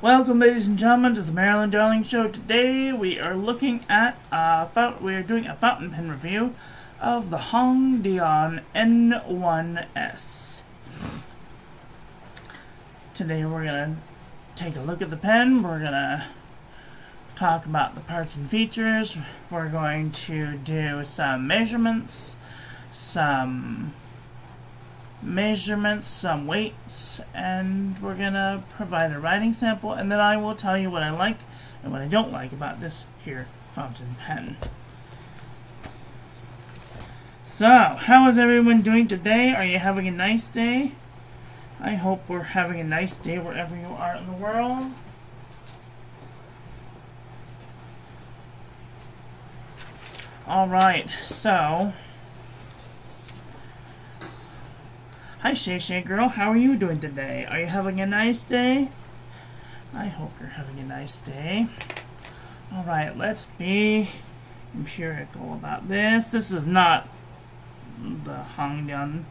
Welcome, ladies and gentlemen, to the Marilyn Darling Show. Today we are looking at we are doing a fountain pen review of the Dian N1S. Today we're gonna take a look at the pen. We're gonna talk about the parts and features. We're going to do some measurements, some weights, and we're gonna provide a writing sample, and then I will tell you what I like and what I don't like about this here fountain pen. So, how is everyone doing today? Are you having a nice day? I hope we're having a nice day wherever you are in the world. Alright, so hi Shay Shay girl, how are you doing today? Are you having a nice day? I hope you're having a nice day. Alright, let's be empirical about this. This is not the Dian.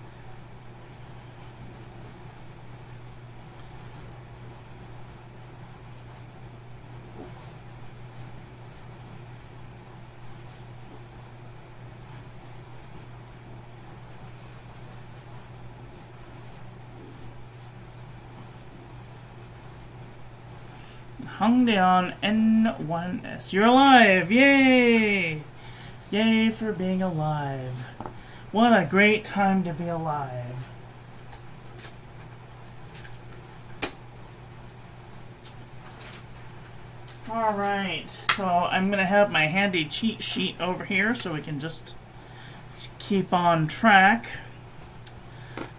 Dian N1S. You're alive! Yay! Yay for being alive. What a great time to be alive. Alright, so I'm going to have my handy cheat sheet over here so we can just keep on track.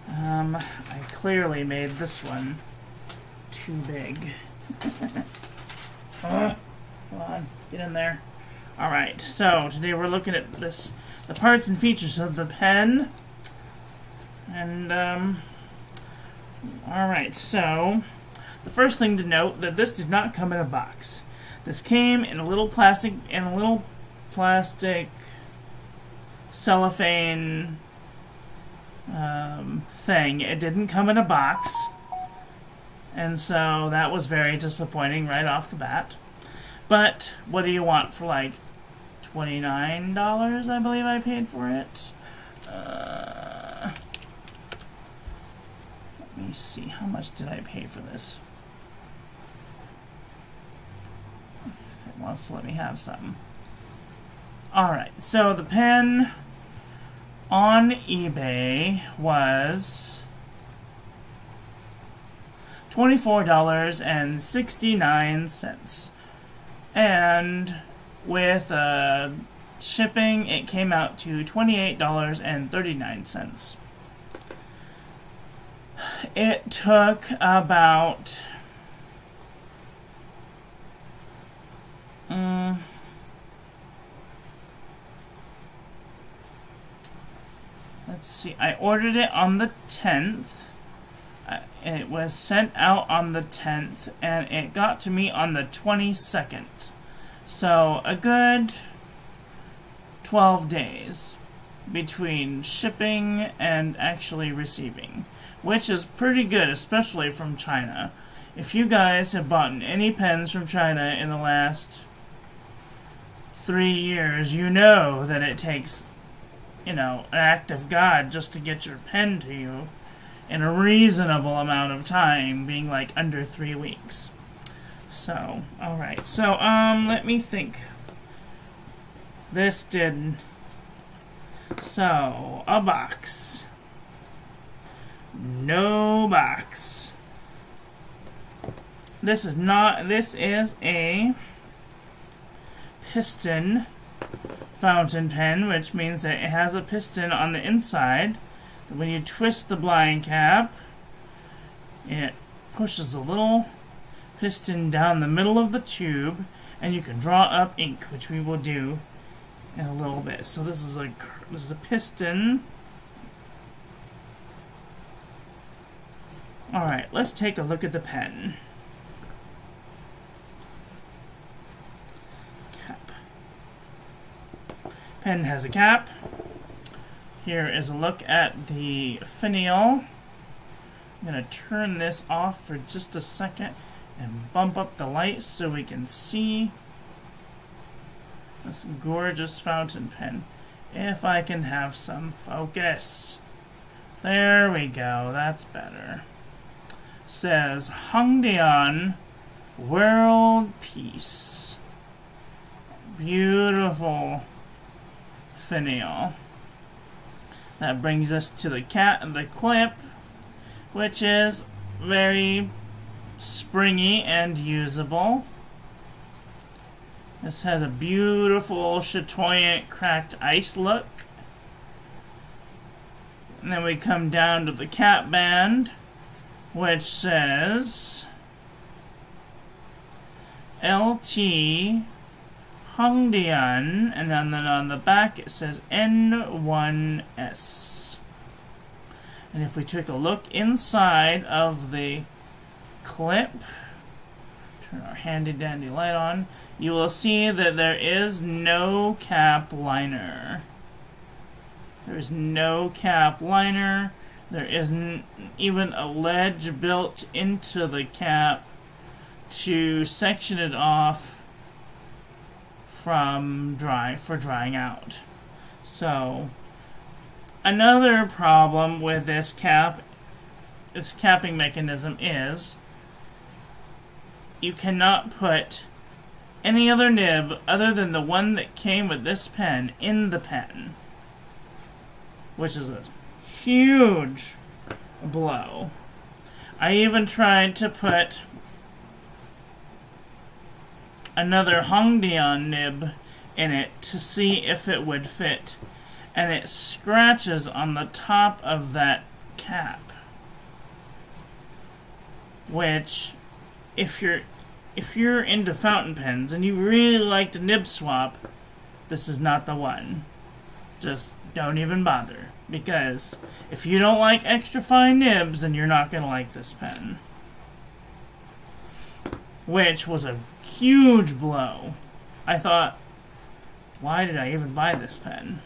I clearly made this one too big. Come on, get in there. Alright, so today we're looking at the parts and features of the pen. And, alright, so the first thing to note that this did not come in a box. This came in a little plastic cellophane thing. It didn't come in a box. And so that was very disappointing right off the bat. But what do you want for like $29, I believe I paid for it? Let me see, how much did I pay for this? If it wants to let me have some. Alright, so the pen on eBay was $24.69, and with shipping it came out to $28.39. It took about let's see, I ordered it on the 10th. It was sent out on the 10th, and it got to me on the 22nd. So, a good 12 days between shipping and actually receiving, which is pretty good, especially from China. If you guys have bought any pens from China in the last 3 years, you know that it takes, an act of God just to get your pen to you in a reasonable amount of time, being like under 3 weeks. So, alright. So, let me think. This did... So, a box. No box. This is a piston fountain pen, which means that it has a piston on the inside. When you twist the blind cap, it pushes a little piston down the middle of the tube, and you can draw up ink, which we will do in a little bit. So this is a piston. Alright, let's take a look at the pen. Cap. Pen has a cap. Here is a look at the finial. I'm going to turn this off for just a second and bump up the light so we can see this gorgeous fountain pen. If I can have some focus. There we go, that's better. Says Hongdian World Peace. Beautiful finial. That brings us to the clip, which is very springy and usable. This has a beautiful chatoyant cracked ice look. And then we come down to the cap band, which says LT Hongdian, and then on the back it says N1S. And if we take a look inside of the clip, turn our handy dandy light on, you will see that there is no cap liner. There is no cap liner. There isn't even a ledge built into the cap to section it off from drying out. So another problem with this capping mechanism is you cannot put any other nib other than the one that came with this pen in the pen, which is a huge blow. I even tried to put another Hongdian nib in it to see if it would fit, and it scratches on the top of that cap, which if you're into fountain pens and you really like to nib swap, this is not the one. Just don't even bother, because if you don't like extra fine nibs, then you're not going to like this pen. Which was a huge blow. I thought, why did I even buy this pen?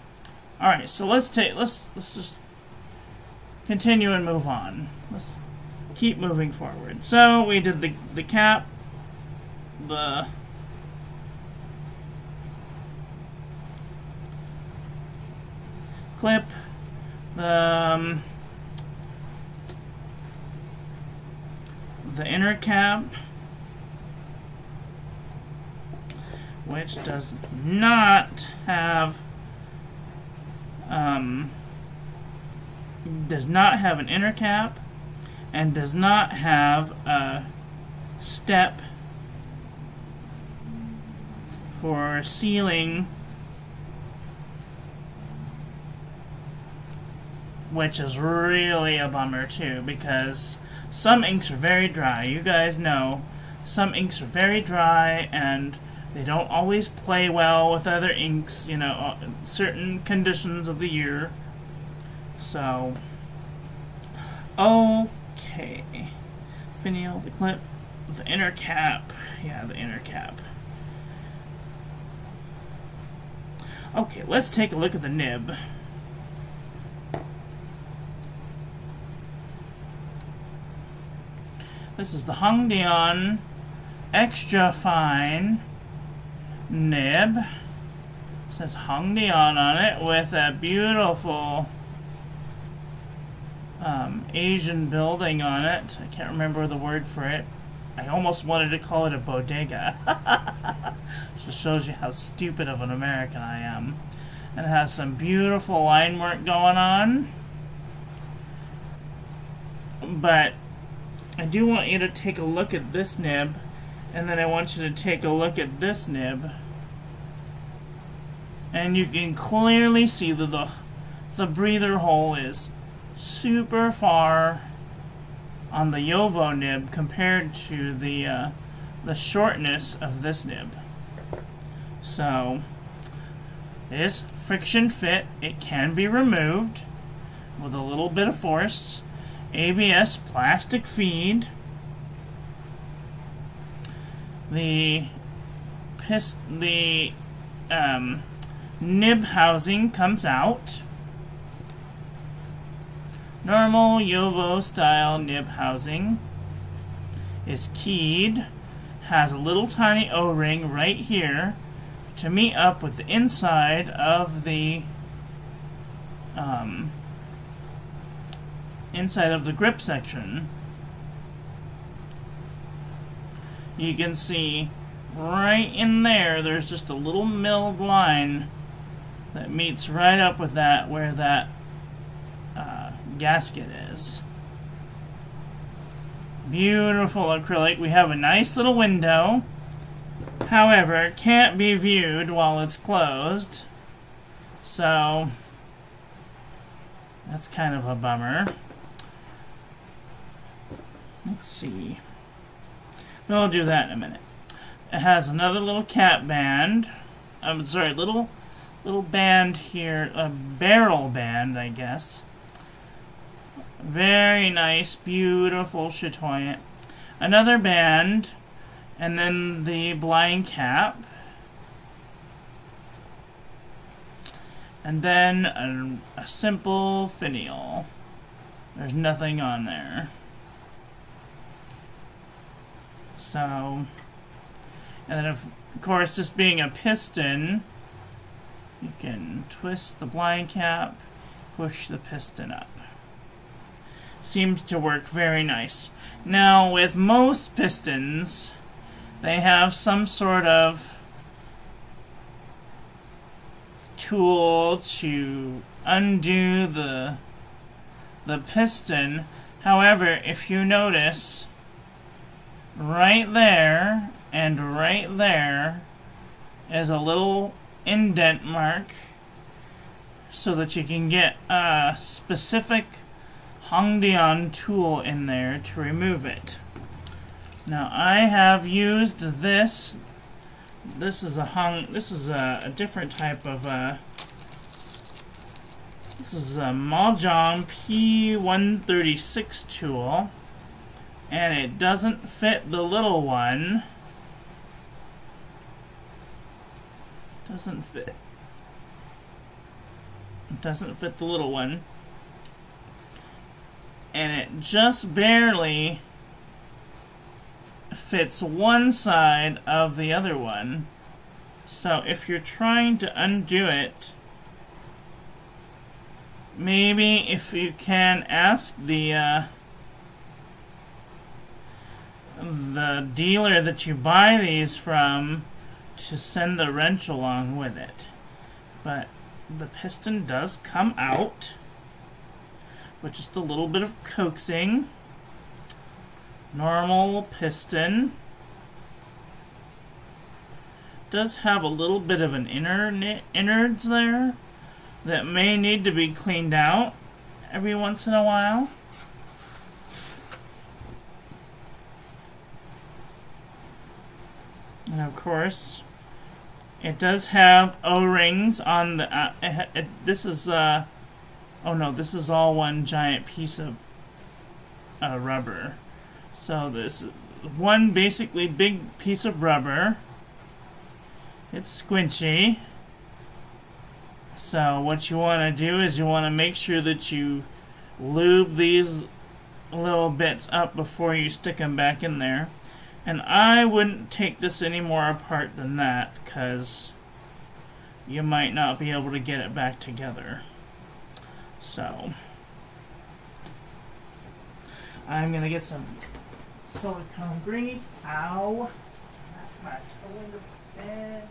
Alright, so let's just continue and move on. Let's keep moving forward. So we did the cap, the clip, the inner cap, which does not have an inner cap and does not have a step for sealing, which is really a bummer too, because some inks are very dry. You guys know some inks are very dry and they don't always play well with other inks, you know, certain conditions of the year. So, okay. Finial, the clip, the inner cap. Yeah, the inner cap. Okay, let's take a look at the nib. This is the Hongdian Extra Fine nib. It says Hongdian on it with a beautiful Asian building on it. I can't remember the word for it. I almost wanted to call it a bodega. Just shows you how stupid of an American I am. And it has some beautiful line work going on. But I do want you to take a look at this nib, and then I want you to take a look at this nib. And you can clearly see that the breather hole is super far on the Yovo nib compared to the shortness of this nib. So, it is friction fit. It can be removed with a little bit of force. ABS plastic feed. The nib housing comes out. Normal Yovo style nib housing. is keyed, has a little tiny O-ring right here to meet up with the inside of the grip section. You can see right in there, there's just a little milled line that meets right up with that where that gasket is. Beautiful acrylic. We have a nice little window. However, it can't be viewed while it's closed. So that's kind of a bummer. Let's see. We'll do that in a minute. It has another little cap band. I'm sorry, little band here, a barrel band, I guess. Very nice, beautiful chatoyant. Another band, and then the blind cap. And then a simple finial. There's nothing on there. So, and then of course, this being a piston, you can twist the blind cap, push the piston up. Seems to work very nice. Now, with most pistons, they have some sort of tool to undo the piston. However, if you notice, right there and right there is a little indent mark so that you can get a specific Dian tool in there to remove it. Now I have used this. This is a different type of this is a Mahjong P136 tool, and it doesn't fit the little one. Doesn't fit. It doesn't fit the little one. And it just barely fits one side of the other one. So if you're trying to undo it, maybe if you can ask the dealer that you buy these from to send the wrench along with it. But the piston does come out with just a little bit of coaxing. Normal piston. Does have a little bit of an innards there that may need to be cleaned out every once in a while. And of course, it does have O-rings on the. This is oh no, this is all one giant piece of rubber. So this is one basically big piece of rubber. It's squinchy. So what you want to do is you want to make sure that you lube these little bits up before you stick them back in there. And I wouldn't take this any more apart than that, because you might not be able to get it back together. So I'm gonna get some silicone grease. Ow! Smack my toe in the bed.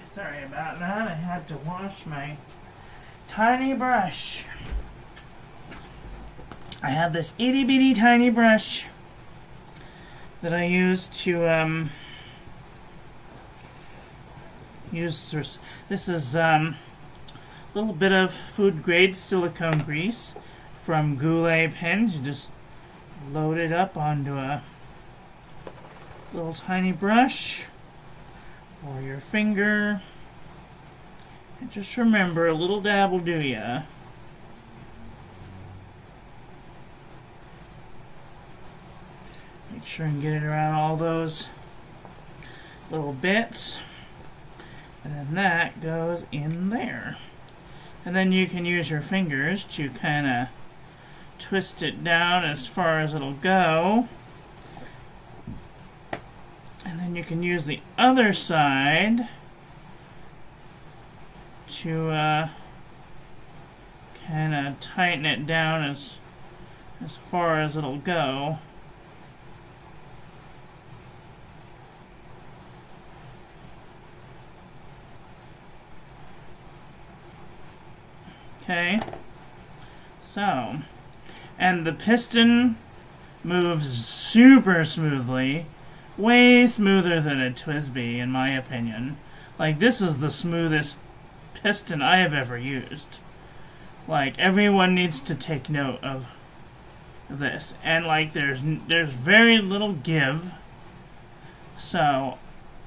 Sorry about that. I had to wash my tiny brush. I have this itty bitty tiny brush that I use to use this is a little bit of food grade silicone grease from Goulet pens. You just load it up onto a little tiny brush or your finger, and just remember, a little dab will do ya. Make sure and get it around all those little bits. And then that goes in there. And then you can use your fingers to kind of twist it down as far as it'll go. And then you can use the other side to kind of tighten it down as far as it'll go. Okay, so, and the piston moves super smoothly, way smoother than a TWSBI in my opinion. Like, this is the smoothest piston I have ever used. Like, everyone needs to take note of this. And like, there's very little give. So,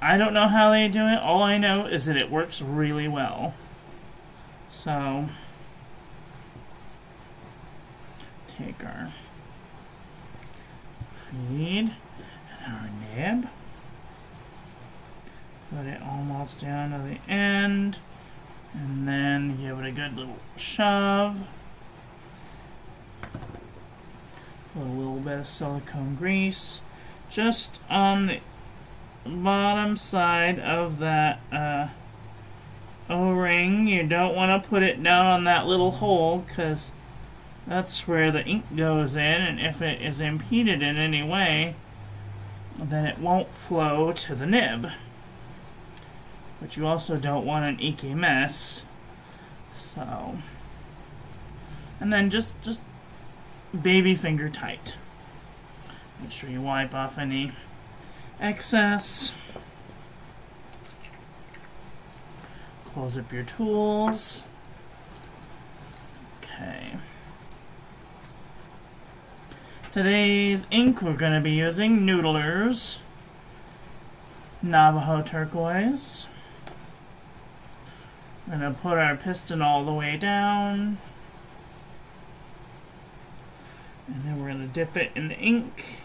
I don't know how they do it. All I know is that it works really well. So, take our feed and our nib, put it almost down to the end, and then give it a good little shove. Put a little bit of silicone grease just on the bottom side of that O-ring. You don't want to put it down on that little hole, because that's where the ink goes in, and if it is impeded in any way, then it won't flow to the nib. But you also don't want an inky mess. So, and then just baby finger tight. Make sure you wipe off any excess. Close up your tools. Okay. Today's ink, we're going to be using Noodlers Navajo Turquoise. We're going to put our piston all the way down. And then we're going to dip it in the ink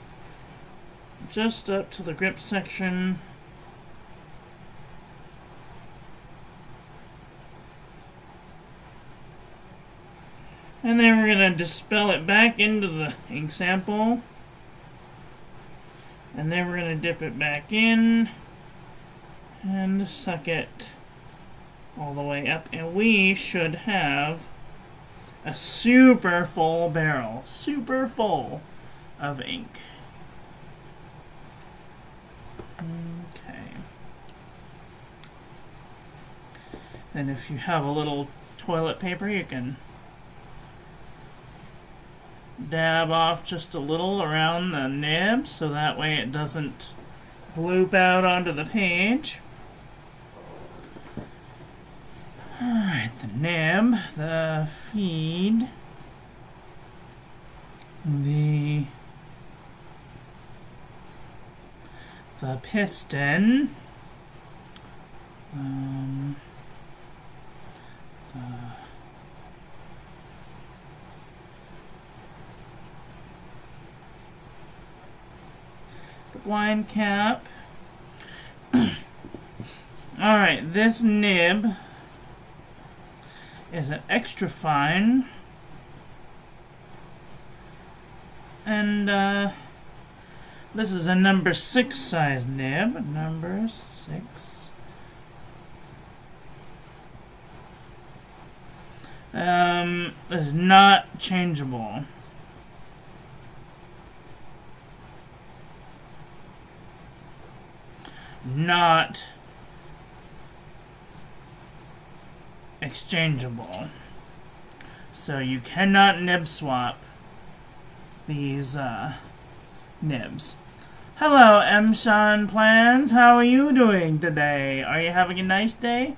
just up to the grip section. And then we're going to dispel it back into the ink sample. And then we're going to dip it back in and suck it all the way up. And we should have a super full barrel, super full of ink. Okay. And if you have a little toilet paper, you can dab off just a little around the nib, so that way it doesn't bloop out onto the page. Alright, the nib, the feed, the piston, the blind cap. Alright, this nib is an extra fine, and this is a number 6 size nib. Number 6. Is not changeable. Not exchangeable. So you cannot nib swap these nibs. Hello, M. Sean Plans. How are you doing today? Are you having a nice day?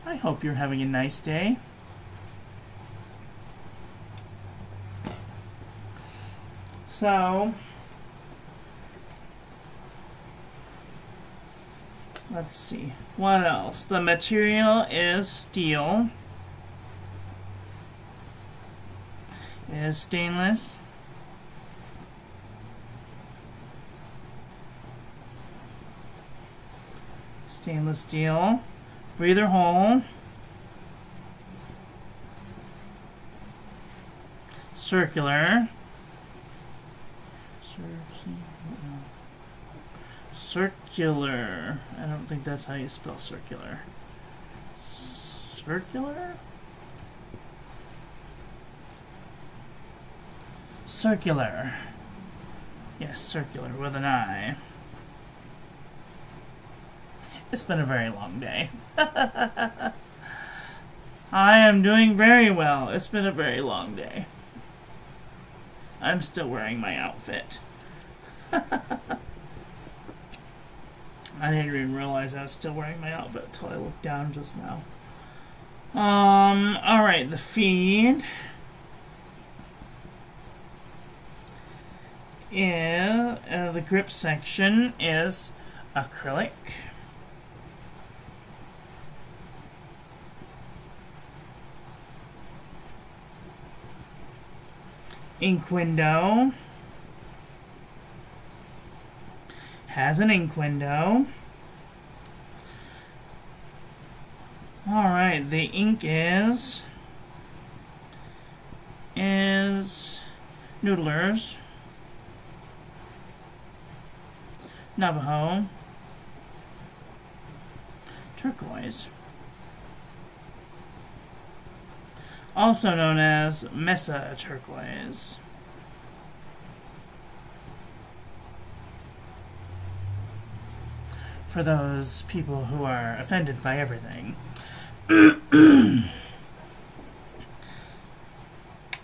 I hope you're having a nice day. So, let's see. What else? The material is steel. It is stainless. Stainless steel. Breather hole. Circular. Circular. I don't think that's how you spell circular. Circular? Circular. Yes, circular with an I. It's been a very long day. I am doing very well. It's been a very long day. I'm still wearing my outfit. I didn't even realize I was still wearing my outfit until I looked down just now. Alright, the feed is, the grip section is acrylic. Ink window. Has an ink window. Alright, the ink is Noodlers, Navajo, turquoise, also known as Mesa turquoise. For those people who are offended by everything.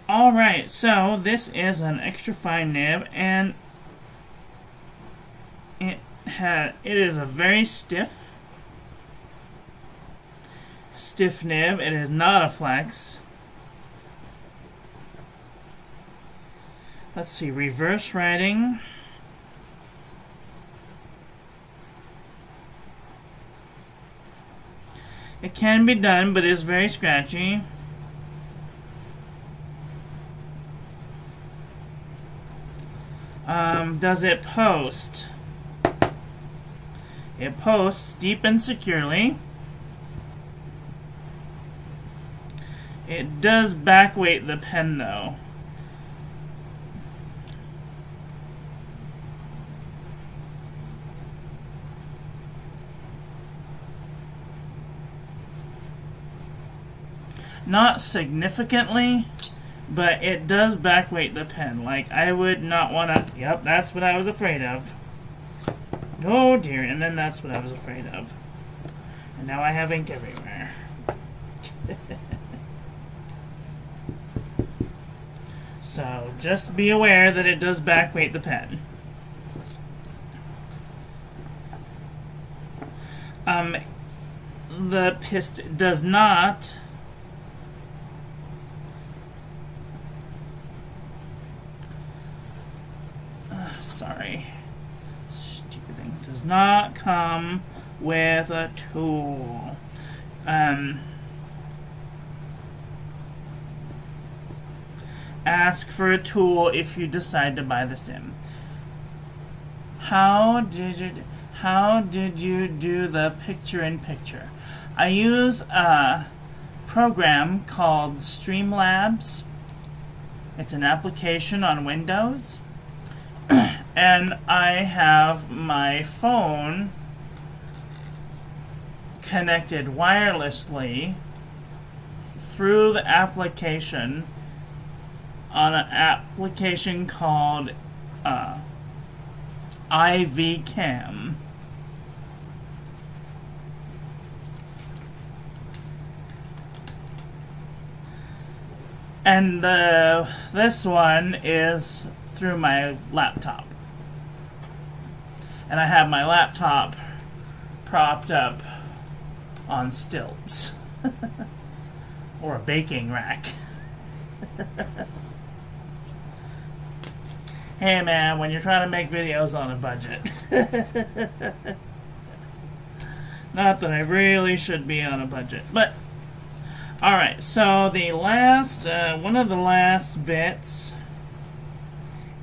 Alright, so this is an extra fine nib, and it is a very stiff nib. It is not a flex. Let's see, reverse writing. It can be done, but it is very scratchy. Does it post? It posts deep and securely. It does backweight the pen, though. Not significantly, but it does backweight the pen. Like, I would not want to... Yep, that's what I was afraid of. Oh dear, and then that's what I was afraid of. And now I have ink everywhere. So, just be aware that it does backweight the pen. The piston does not... sorry. Stupid thing. Does not come with a tool. Ask for a tool if you decide to buy the sim. How did you do the picture-in-picture? I use a program called Streamlabs. It's an application on Windows. And I have my phone connected wirelessly through the application on an application called IV-Cam. And this one is through my laptop. And I have my laptop propped up on stilts. Or a baking rack. Hey man, when you're trying to make videos on a budget. Not that I really should be on a budget, but alright, so the last, one of the last bits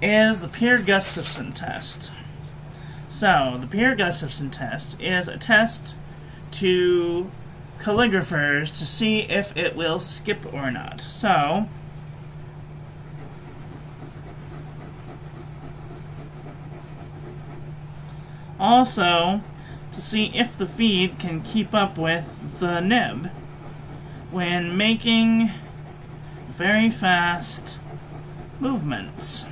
is the Peer-Gustafson test. So, the Peer-Gustafson test is a test to calligraphers to see if it will skip or not. So, also, to see if the feed can keep up with the nib when making very fast movements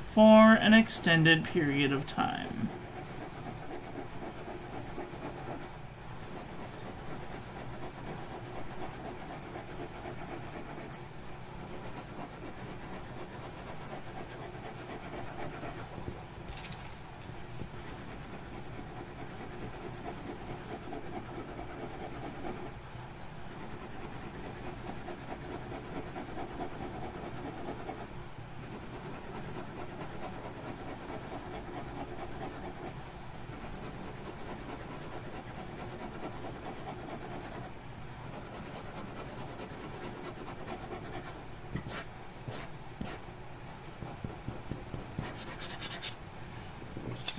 for an extended period of time.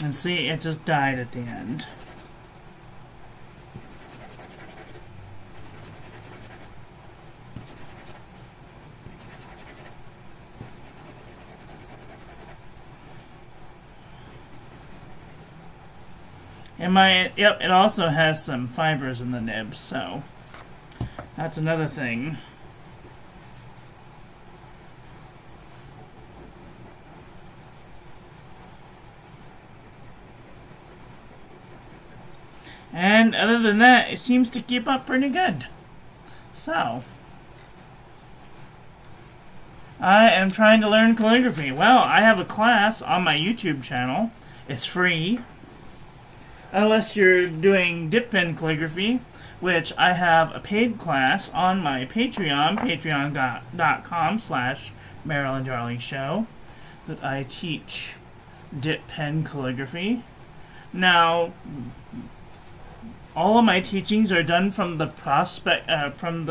And see, it just died at the end. Yep, it also has some fibers in the nib, so that's another thing. And other than that, it seems to keep up pretty good. So, I am trying to learn calligraphy. Well, I have a class on my YouTube channel. It's free. Unless you're doing dip pen calligraphy, which I have a paid class on my Patreon, patreon.com/MarylandDarlingShow, that I teach dip pen calligraphy. Now, all of my teachings are done from the from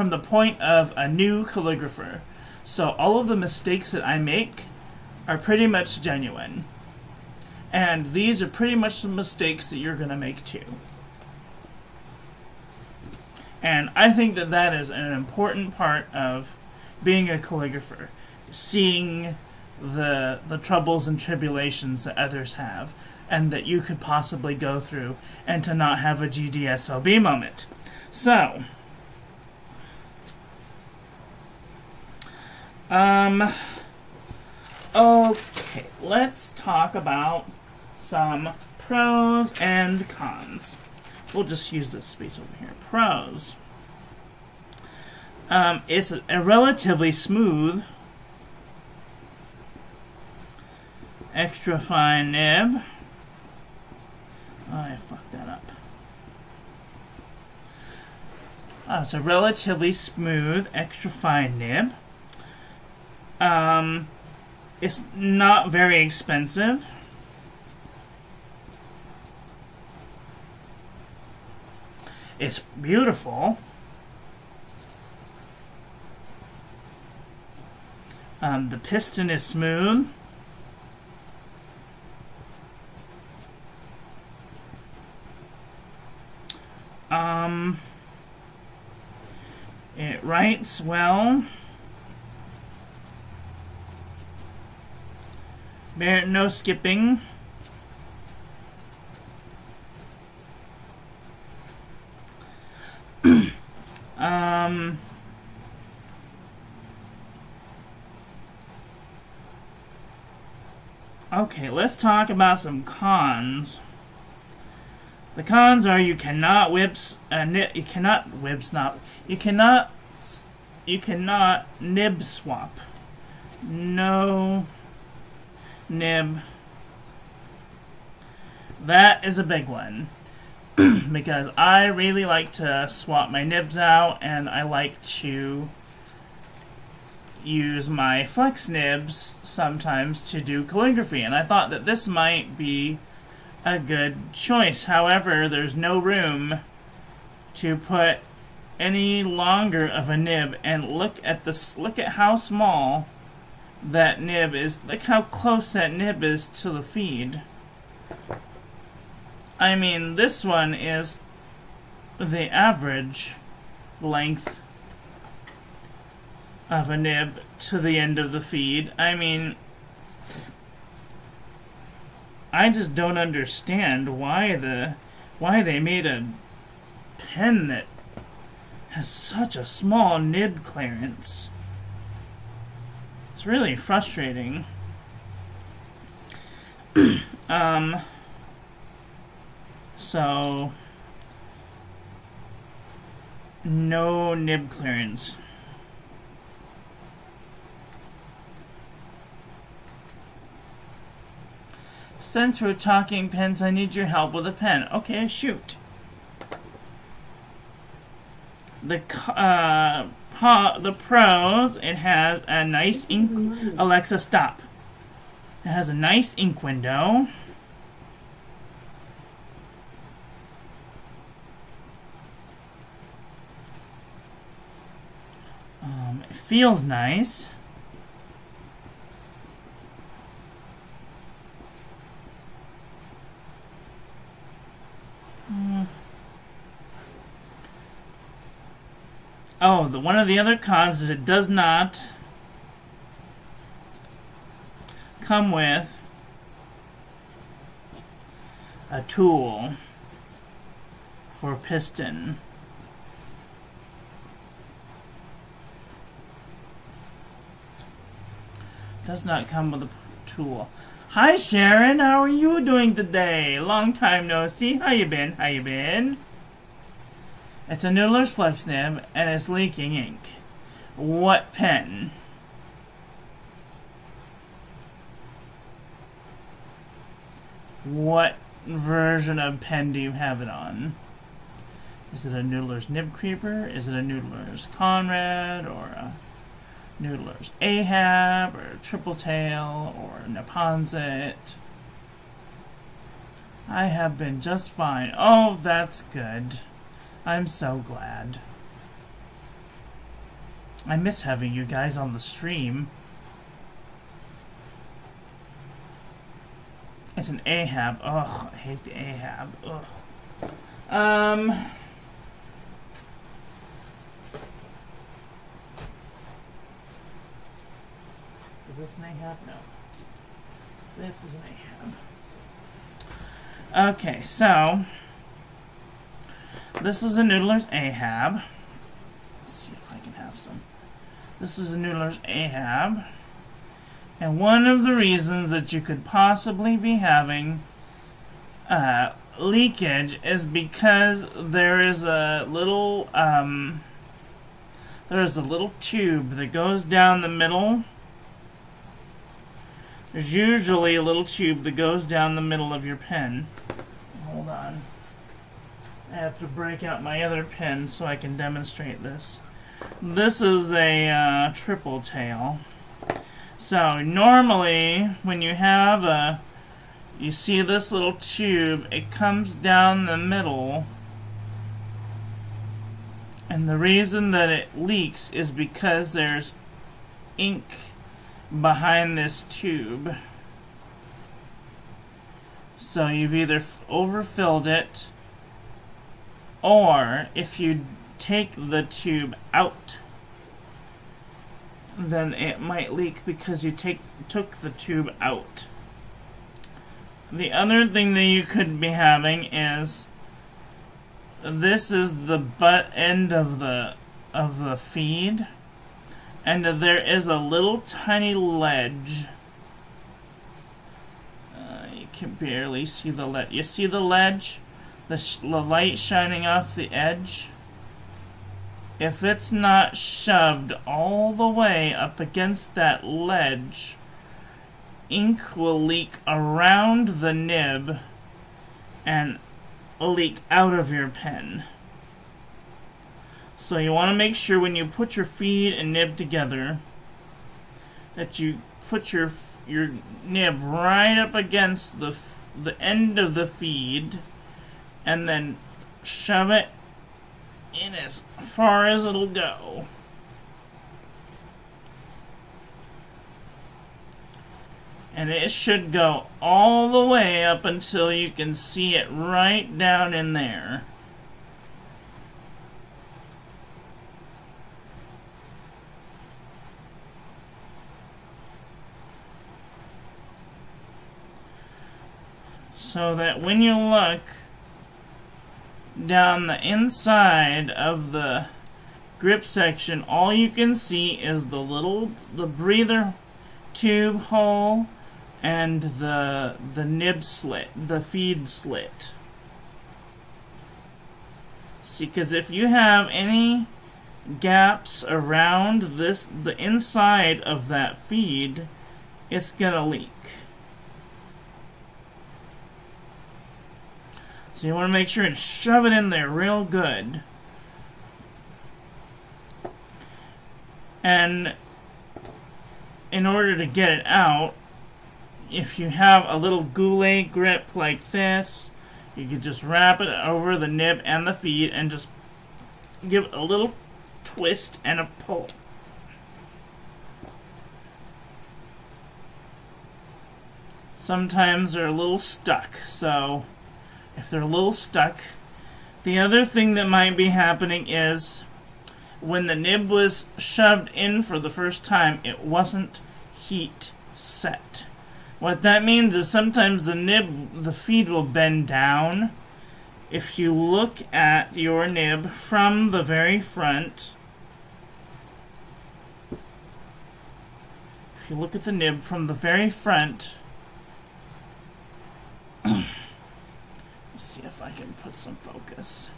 the point of a new calligrapher. So all of the mistakes that I make are pretty much genuine. And these are pretty much the mistakes that you're going to make too. And I think that that is an important part of being a calligrapher. Seeing the troubles and tribulations that others have and that you could possibly go through, and to not have a GDSOB moment. So, okay, let's talk about some pros and cons. We'll just use this space over here. Pros. It's a relatively smooth, extra fine nib. Oh, I fucked that up. Oh, it's a relatively smooth, extra fine nib. It's not very expensive. It's beautiful. The piston is smooth. It writes well. No skipping. Okay, let's talk about some cons. The cons are you cannot you cannot nib swap. No nib. That is a big one. Because I really like to swap my nibs out, and I like to use my flex nibs sometimes to do calligraphy, and I thought that this might be a good choice. However, there's no room to put any longer of a nib, and look at this. Look at how small that nib is. Look how close that nib is to the feed. I mean, this one is the average length of a nib to the end of the feed. I mean, I just don't understand why they made a pen that has such a small nib clearance. It's really frustrating. So no nib clearance. Since we're talking pens, I need your help with a pen. Okay, shoot. The pros, it has a nice ink. Alexa, stop. It has a nice ink window. It feels nice. Oh, one of the other cons is it does not come with a tool for piston. Does not come with a tool. Hi Sharon, how are you doing today? Long time no see. How you been? How you been? It's a Noodler's Flex Nib and it's leaking ink. What pen? What version of pen do you have it on? Is it a Noodler's Nib Creeper? Is it a Noodler's Conrad or a Noodler's Ahab or Triple Tail or Neponsit? I have been just fine. Oh, that's good. I'm so glad. I miss having you guys on the stream. It's an Ahab. Ugh, I hate the Ahab. Ugh. Is this an Ahab? No. This is an Ahab. Okay, so this is a Noodler's Ahab. Let's see if I can have some. This is a Noodler's Ahab. And one of the reasons that you could possibly be having leakage is because there is a little tube that goes down the middle. There's usually a little tube that goes down the middle of your pen. Hold on. I have to break out my other pen so I can demonstrate this. This is a triple tail. So normally when you have you see this little tube, it comes down the middle, and the reason that it leaks is because there's ink behind this tube. So you've either overfilled it, or if you take the tube out, then it might leak because you took the tube out. The other thing that you could be having is this is the butt end of the feed, and there is a little tiny ledge. You can barely see the ledge. You see the ledge? The light shining off the edge? if it's not shoved all the way up against that ledge, ink will leak around the nib and leak out of your pen. So you want to make sure when you put your feed and nib together that you put your nib right up against the end of the feed and then shove it in as far as it'll go. And it should go all the way up until you can see it right down in there. So that when you look down the inside of the grip section, all you can see is the breather tube hole and the nib slit, the feed slit. See, because if you have any gaps around the inside of that feed, it's gonna leak. So you want to make sure and shove it in there real good. And in order to get it out, if you have a little goulet grip like this, you could just wrap it over the nib and the feed and just give it a little twist and a pull. Sometimes they're a little stuck, so if they're a little stuck, the other thing that might be happening is when the nib was shoved in for the first time, it wasn't heat set. What that means is sometimes the feed will bend down. If you look at your nib from the very front, let's see if I can put some focus.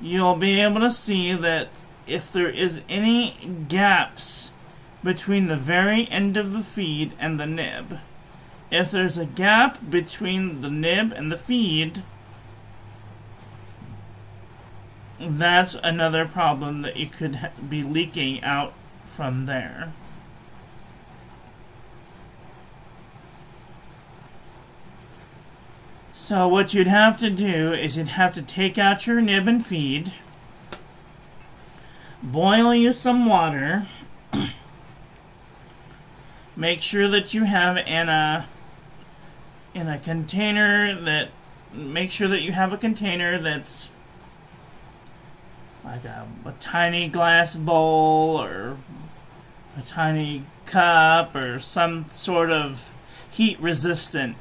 You'll be able to see that if there is any gaps between the very end of the feed and the nib, if there's a gap between the nib and the feed, that's another problem that you could be leaking out from there. So what you'd have to do is you'd have to take out your nib and feed, boil you some water, make sure that you have in a container that's like a tiny glass bowl or a tiny cup or some sort of heat resistant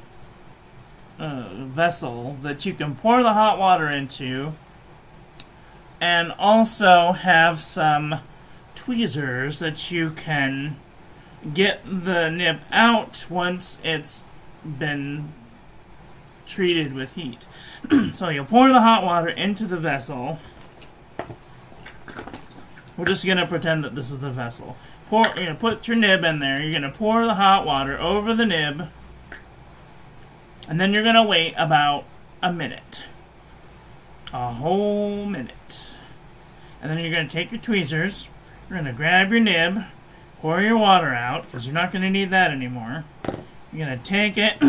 vessel that you can pour the hot water into, and also have some tweezers that you can get the nib out once it's been treated with heat. So you'll pour the hot water into the vessel. We're just going to pretend that this is the vessel. You're going to put your nib in there. You're going to pour the hot water over the nib. And then you're going to wait about a minute. A whole minute. And then you're going to take your tweezers. You're going to grab your nib. Pour your water out, because you're not going to need that anymore. You're going to take it,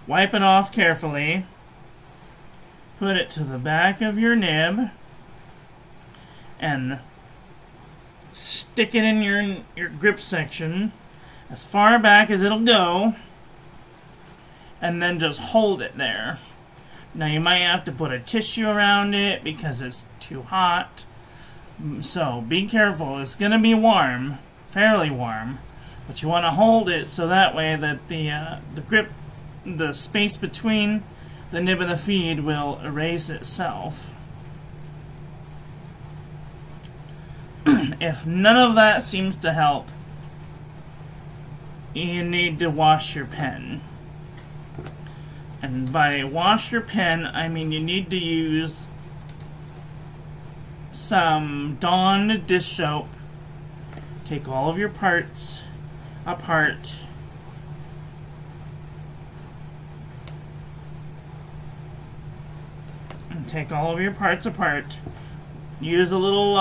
wipe it off carefully. Put it to the back of your nib. And stick it in your grip section as far back as it'll go. And then just hold it there. Now you might have to put a tissue around it because it's too hot. So be careful. It's going to be warm, fairly warm, but you want to hold it so that way that the grip, the space between the nib and the feed will erase itself. If none of that seems to help, you need to wash your pen. And by wash your pen, I mean you need to use some Dawn dish soap. Take all of your parts apart. And take all of your parts apart. Use a little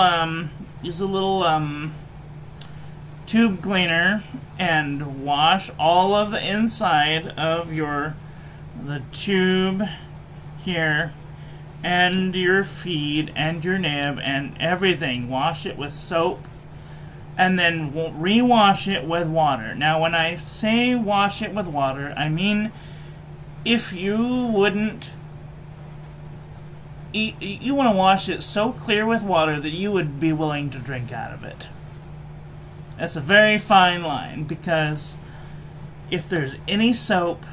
tube cleaner and wash all of the inside of the tube here, and your feed and your nib and everything. Wash it with soap and then rewash it with water. Now when I say wash it with water, I mean if you wouldn't you want to wash it so clear with water that you would be willing to drink out of it. That's a very fine line, because if there's any soap,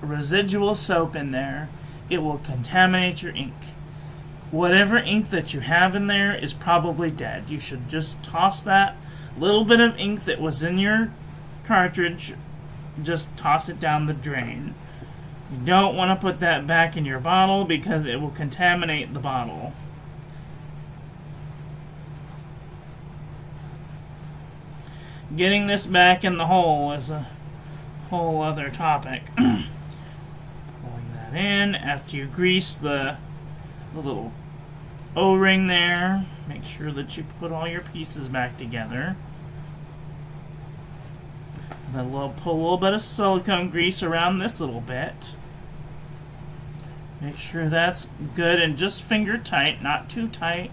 residual soap in there, it will contaminate your ink. Whatever ink that you have in there is probably dead. You should just toss that little bit of ink that was in your cartridge, just toss it down the drain. You don't want to put that back in your bottle because it will contaminate the bottle. Getting this back in the hole is a whole other topic. Pulling that in after you grease the little O-ring there. Make sure that you put all your pieces back together. Then pull a little bit of silicone grease around this little bit. Make sure that's good and just finger tight, not too tight,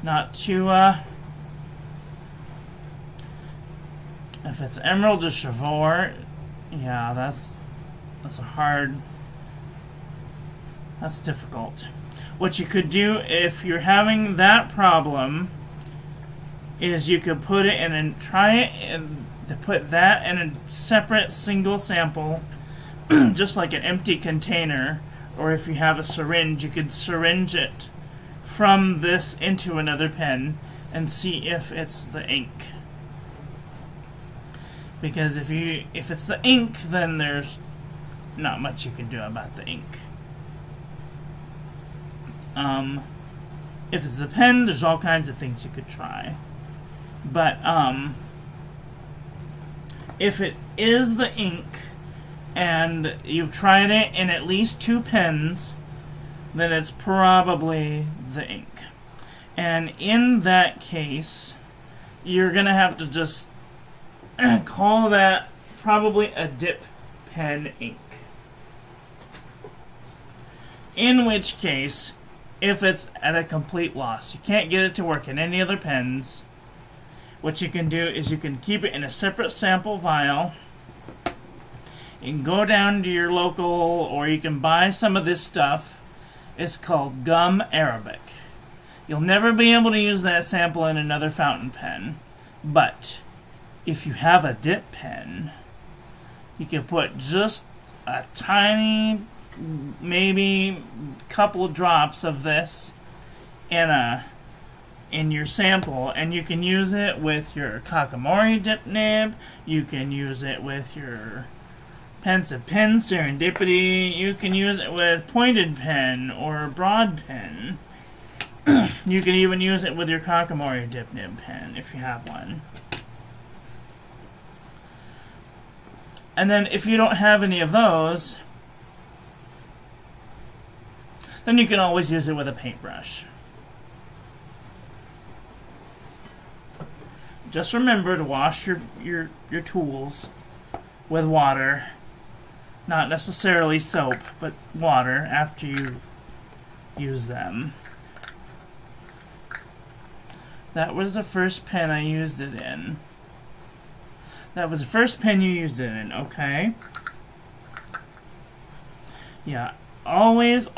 not too if it's Emerald de Chivor, yeah, that's difficult. What you could do if you're having that problem is you could put it in and try it and to put that in a separate single sample, just like an empty container, or if you have a syringe, you could syringe it from this into another pen and see if it's the ink. Because if it's the ink, then there's not much you can do about the ink. If it's a pen, there's all kinds of things you could try. But if it is the ink and you've tried it in at least 2 pens, then it's probably the ink. And in that case, you're going to have to just call that probably a dip pen ink. In which case, if it's at a complete loss, you can't get it to work in any other pens, what you can do is you can keep it in a separate sample vial. You can go down to your local, or you can buy some of this stuff. It's called gum arabic. You'll never be able to use that sample in another fountain pen, but if you have a dip pen, you can put just a tiny, maybe couple drops of this in your sample, and you can use it with your Kakamori dip nib, you can use it with your pensive pen serendipity, you can use it with pointed pen or broad pen. You can even use it with your Kakamori dip nib pen if you have one. And then if you don't have any of those, then you can always use it with a paintbrush. Just remember to wash your tools with water. Not necessarily soap, but water after you've used them. That was the first pen I used it in. That was the first pen you used it in, okay? Yeah, always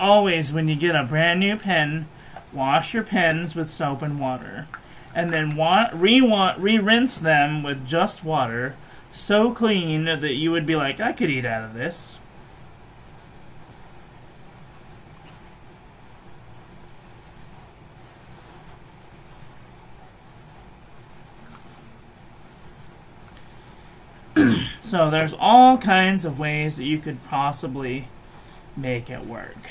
when you get a brand new pen, wash your pens with soap and water. And then re-rinse them with just water, so clean that you would be like, I could eat out of this. So there's all kinds of ways that you could possibly make it work.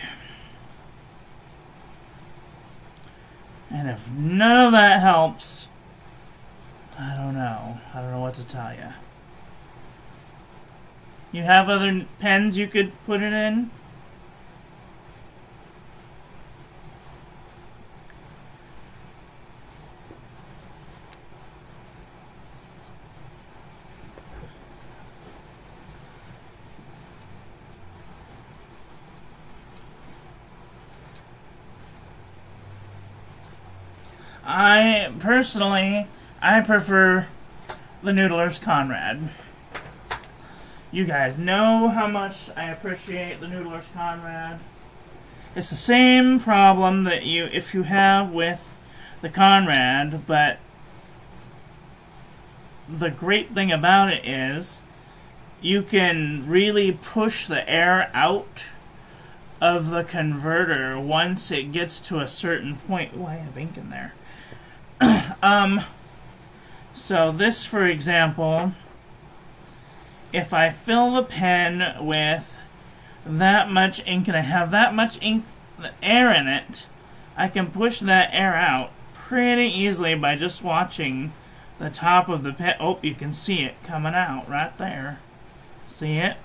And if none of that helps, I don't know. I don't know what to tell you. You have other pens you could put it in? I prefer the Noodler's Conrad. You guys know how much I appreciate the Noodler's Conrad. It's the same problem that if you have with the Conrad, but the great thing about it is you can really push the air out of the converter once it gets to a certain point. Oh, I have ink in there. So this, for example, if I fill the pen with that much ink and I have that much ink, air in it, I can push that air out pretty easily by just watching the top of the pen. Oh, you can see it coming out right there. See it?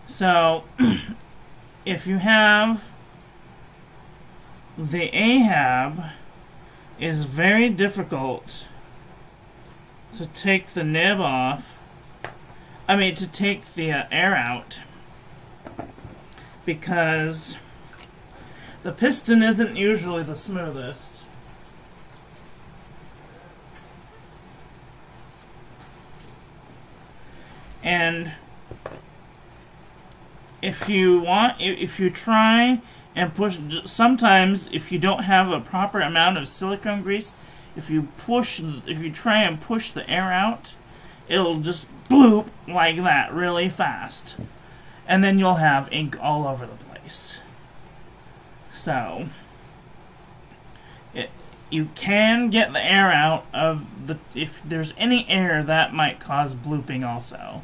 So, if you have the Ahab, is very difficult to take the nib off. I mean, to take the air out, because the piston isn't usually the smoothest. And if you try and push, sometimes if you don't have a proper amount of silicone grease, if you try and push the air out, it'll just bloop like that really fast. And then you'll have ink all over the place. So, you can get the air out of if there's any air, that might cause blooping also.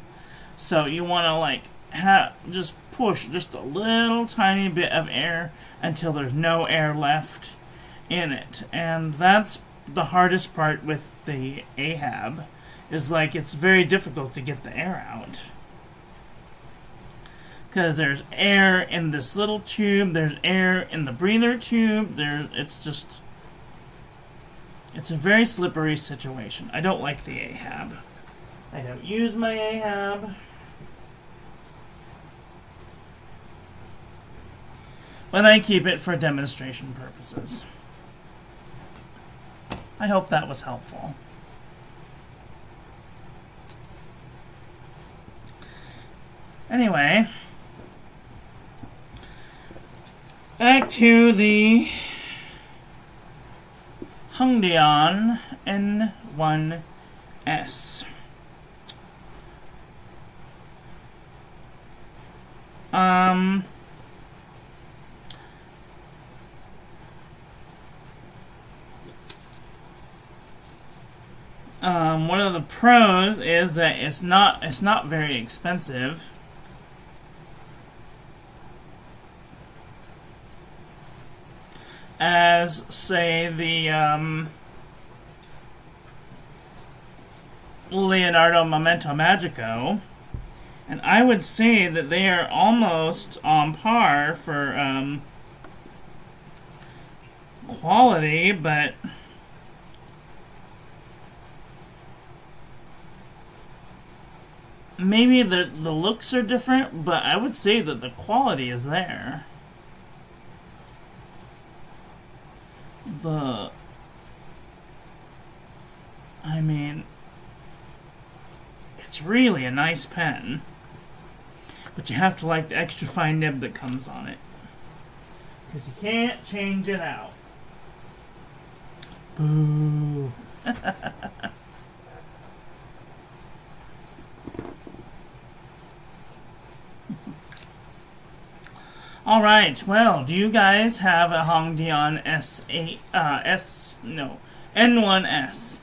So you want to just push just a little tiny bit of air until there's no air left in it. And that's the hardest part with the Ahab, is it's very difficult to get the air out. Because there's air in this little tube, there's air in the breather tube, it's a very slippery situation. I don't like the Ahab. I don't use my Ahab. But I keep it for demonstration purposes. I hope that was helpful. Anyway, back to the Dian N1S. One of the pros is that it's not very expensive. As, say, the Leonardo Memento Magico, and I would say that they are almost on par for quality, but maybe the looks are different, but I would say that the quality is there. I mean, it's really a nice pen, but you have to like the extra fine nib that comes on it, because you can't change it out. Boo. Alright, well, do you guys have a Dian N1S?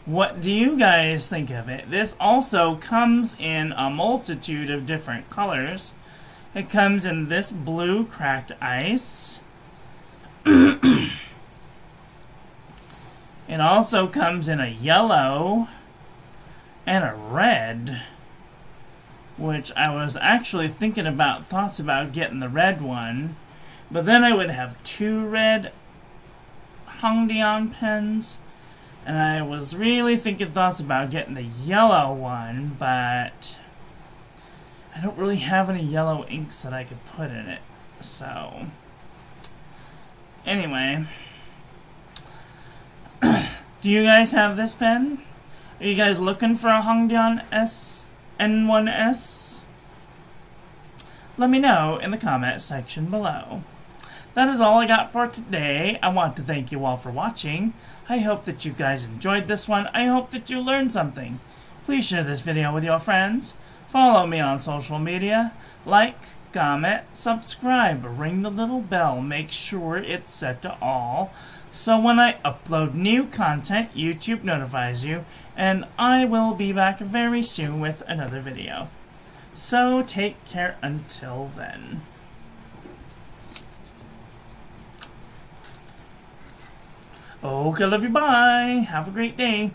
What do you guys think of it? This also comes in a multitude of different colors. It comes in this blue cracked ice. It also comes in a yellow and a red, which I was actually thoughts about getting the red one, but then I would have 2 red Hongdian pens, and I was really thoughts about getting the yellow one, but I don't really have any yellow inks that I could put in it, so anyway. Do you guys have this pen? Are you guys looking for a Dian N1S? Let me know in the comment section below. That is all I got for today. I want to thank you all for watching. I hope that you guys enjoyed this one. I hope that you learned something. Please share this video with your friends. Follow me on social media. Like, comment, subscribe, ring the little bell. Make sure it's set to all, so when I upload new content, YouTube notifies you, and I will be back very soon with another video. So take care until then. Okay, love you, bye. Have a great day.